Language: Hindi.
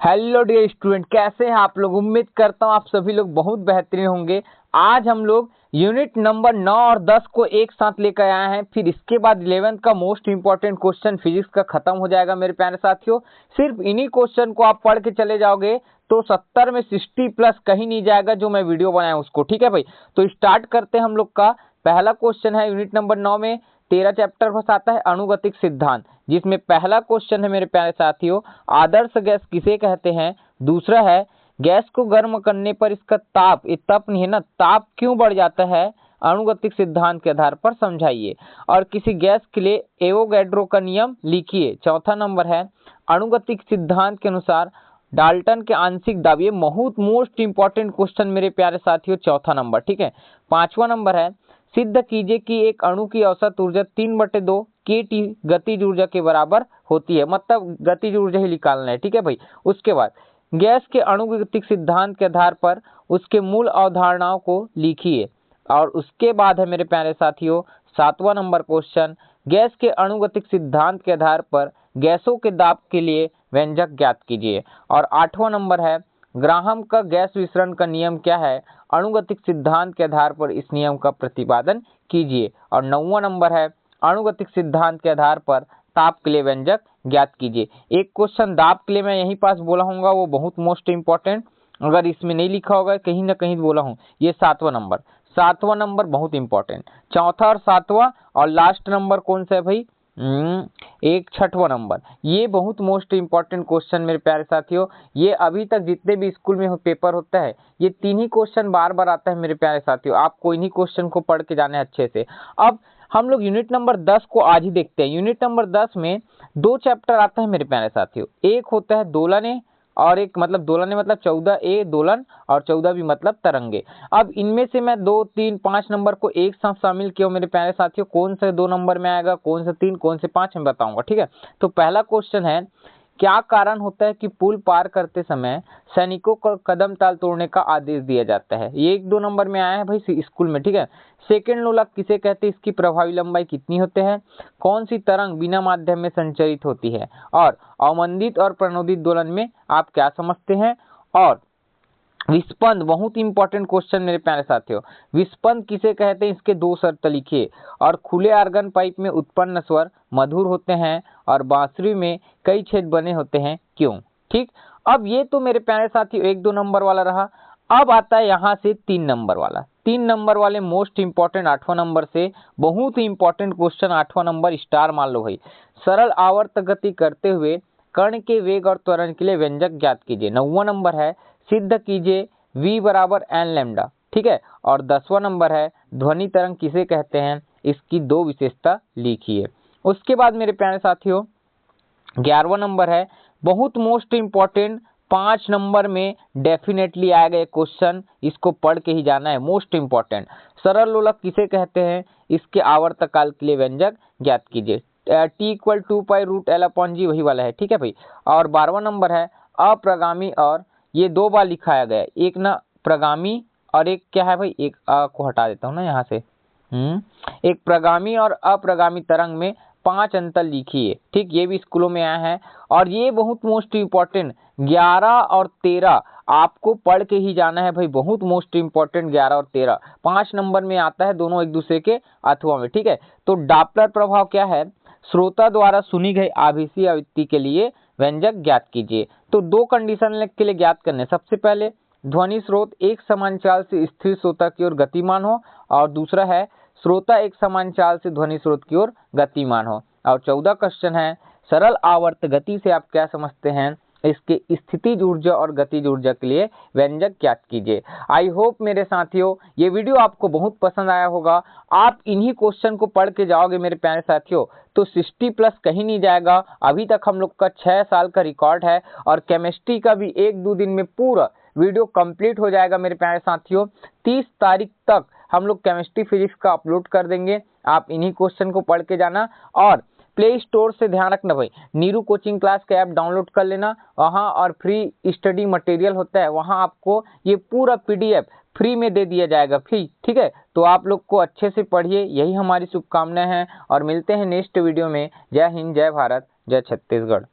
हेलो डियर स्टूडेंट, कैसे हैं आप लोग। उम्मीद करता हूँ आप सभी लोग बहुत बेहतरीन होंगे। आज हम लोग यूनिट नंबर 9 और 10 को एक साथ लेकर आए हैं। फिर इसके बाद 11th का मोस्ट इंपॉर्टेंट क्वेश्चन फिजिक्स का खत्म हो जाएगा मेरे प्यारे साथियों। सिर्फ इन्हीं क्वेश्चन को आप पढ़ के चले जाओगे तो 70 में 60 प्लस कहीं नहीं जाएगा जो मैं वीडियो बनाया उसको। ठीक है भाई, तो स्टार्ट करते हैं हम लोग का। पहला क्वेश्चन है यूनिट नंबर 9 में 13 चैप्टर बस आता है अनुगतिक सिद्धांत, जिसमें पहला क्वेश्चन है मेरे प्यारे साथियों, आदर्श गैस किसे कहते हैं। दूसरा है गैस को गर्म करने पर इसका ताप, ये तप नहीं है ना, ताप क्यों बढ़ जाता है, अनुगतिक सिद्धांत के आधार पर समझाइए। और किसी गैस के लिए एवोगैड्रो का नियम लिखिए। चौथा नंबर है अनुगतिक सिद्धांत के अनुसार डाल्टन के आंशिक दाब, ये बहुत मोस्ट इंपॉर्टेंट क्वेश्चन मेरे प्यारे साथियों, चौथा नंबर। ठीक है, पांचवा नंबर है सिद्ध कीजिए कि एक अणु की औसत ऊर्जा 3/2 kT गतिज ऊर्जा के बराबर होती है, मतलब गतिज ऊर्जा ही निकालना है। ठीक है भाई, उसके बाद गैस के अणुगतिक सिद्धांत के आधार पर उसके मूल अवधारणाओं को लिखिए। और उसके बाद है मेरे प्यारे साथियों सातवां नंबर क्वेश्चन, गैस के अणुगतिक सिद्धांत के आधार पर गैसों के दाब के लिए व्यंजक ज्ञात कीजिए। और आठवां नंबर है ग्राहम का गैस विसरण का नियम क्या है, अणुगतिक सिद्धांत के आधार पर इस नियम का प्रतिपादन कीजिए। और नौवां नंबर है अणुगतिक सिद्धांत के आधार पर ताप के लिए व्यंजक ज्ञात कीजिए। एक क्वेश्चन दाब के लिए मैं यहीं पास बोला हूँ, वो बहुत मोस्ट इंपॉर्टेंट, अगर इसमें नहीं लिखा होगा कहीं ना कहीं बोला हूँ, ये सातवां नंबर बहुत इंपॉर्टेंट। चौथा और सातवां और लास्ट नंबर कौन सा है भाई, एक छठवां नंबर, ये बहुत मोस्ट इंपॉर्टेंट क्वेश्चन मेरे प्यारे साथियों। ये अभी तक जितने भी स्कूल में पेपर होता है ये तीन ही क्वेश्चन बार बार आता है मेरे प्यारे साथियों, आपको इन्हीं क्वेश्चन को पढ़ के जाना है अच्छे से। अब हम लोग यूनिट नंबर 10 को आज ही देखते हैं। यूनिट नंबर 10 में 2 चैप्टर आता है मेरे प्यारे साथियों, एक होता है दोलने और एक मतलब दोलने मतलब 14A दोलन और 14B मतलब तरंगे। अब इनमें से मैं 2, 3, 5 नंबर को एक साथ शामिल किया मेरे प्यारे साथियों, कौन से 2 नंबर में आएगा, कौन से 3, कौन से 5 मैं बताऊंगा। ठीक है, तो पहला क्वेश्चन है क्या कारण होता है कि पुल पार करते समय सैनिकों को कदम ताल तोड़ने का आदेश दिया जाता है, ये 1-2 नंबर में आया है भाई स्कूल में। ठीक है, सेकेंड लोलक किसे कहते हैं, इसकी प्रभावी लंबाई कितनी होते हैं, कौन सी तरंग बिना माध्यम में संचरित होती है, और अवमंदित और प्रणोदित दोलन में आप क्या समझते हैं। और विस्पंद, बहुत इंपॉर्टेंट क्वेश्चन मेरे प्यारे साथियों, विस्पंद किसे कहते हैं, इसके 2 शर्त लिखिए। और खुले आर्गन पाइप में उत्पन्न स्वर मधुर होते हैं और बांसुरी में कई छेद बने होते हैं, क्यों। ठीक, अब ये तो मेरे प्यारे साथियों 1-2 नंबर वाला रहा। अब आता है यहाँ से 3 नंबर वाला, 3 नंबर वाले मोस्ट इंपॉर्टेंट 8वां नंबर से बहुत ही इंपॉर्टेंट क्वेश्चन, 8वां नंबर स्टार मान लो भाई। सरल आवर्त गति करते हुए कण के वेग और त्वरण के लिए व्यंजक ज्ञात कीजिए। 9वां नंबर है सिद्ध कीजिए v बराबर एन लैम्डा। ठीक है, और 10वां नंबर है ध्वनि तरंग किसे कहते हैं, इसकी 2 विशेषता लिखिए। उसके बाद मेरे प्यारे साथियों 11वां नंबर है बहुत मोस्ट इंपॉर्टेंट, 5 नंबर में डेफिनेटली आएगा एक क्वेश्चन, इसको पढ़ के ही जाना है, मोस्ट इंपॉर्टेंट। सरल लोलक किसे कहते हैं, इसके आवर्त काल के लिए व्यंजक ज्ञात कीजिए। t = 2π√L/g वही वाला है। ठीक है भाई, और 12वां नंबर है अप्रगामी, और ये 2 बार लिखाया गया है, एक ना प्रगामी और एक क्या है भाई, एक को हटा देता हूँ ना यहाँ से, एक प्रगामी और अप्रगामी तरंग में 5 अंतर लिखिए। ठीक, ये भी स्कूलों में आया है। और ये बहुत मोस्ट इंपॉर्टेंट 11 और 13 आपको पढ़ के ही जाना है भाई, बहुत मोस्ट इंपॉर्टेंट 11 और 13 5 नंबर में आता है, दोनों एक दूसरे के अथवा में। ठीक है, तो डॉपलर प्रभाव क्या है, श्रोता द्वारा सुनी गई आभासी आवृत्ति के लिए व्यंजक ज्ञात कीजिए। तो 2 कंडीशन के लिए ज्ञात करने, सबसे पहले ध्वनि स्रोत एक समान चाल से स्थिर श्रोता की ओर गतिमान हो, और दूसरा है श्रोता एक समान चाल से ध्वनि स्रोत की ओर गतिमान हो। और 14 क्वेश्चन है सरल आवर्त गति से आप क्या समझते हैं, इसके स्थितिज ऊर्जा और गतिज ऊर्जा के लिए व्यंजक ज्ञात कीजिए। आई होप मेरे साथियों ये वीडियो आपको बहुत पसंद आया होगा। आप इन्हीं क्वेश्चन को पढ़ के जाओगे मेरे प्यारे साथियों तो 60 प्लस कहीं नहीं जाएगा। अभी तक हम लोग का 6 साल का रिकॉर्ड है, और केमिस्ट्री का भी 1-2 दिन में पूरा वीडियो कंप्लीट हो जाएगा मेरे प्यारे साथियों। 30 तारीख तक हम लोग केमिस्ट्री फिजिक्स का अपलोड कर देंगे, आप इन्हीं क्वेश्चन को पढ़ के जाना। और प्ले स्टोर से ध्यान रखना भाई, नीरू कोचिंग क्लास का ऐप डाउनलोड कर लेना वहाँ, और फ्री स्टडी मटेरियल होता है वहाँ, आपको ये पूरा PDF फ्री में दे दिया जाएगा, फ्री। ठीक है, तो आप लोग को अच्छे से पढ़िए, यही हमारी शुभकामनाएं हैं, और मिलते हैं नेक्स्ट वीडियो में। जय हिंद, जय भारत, जय छत्तीसगढ़।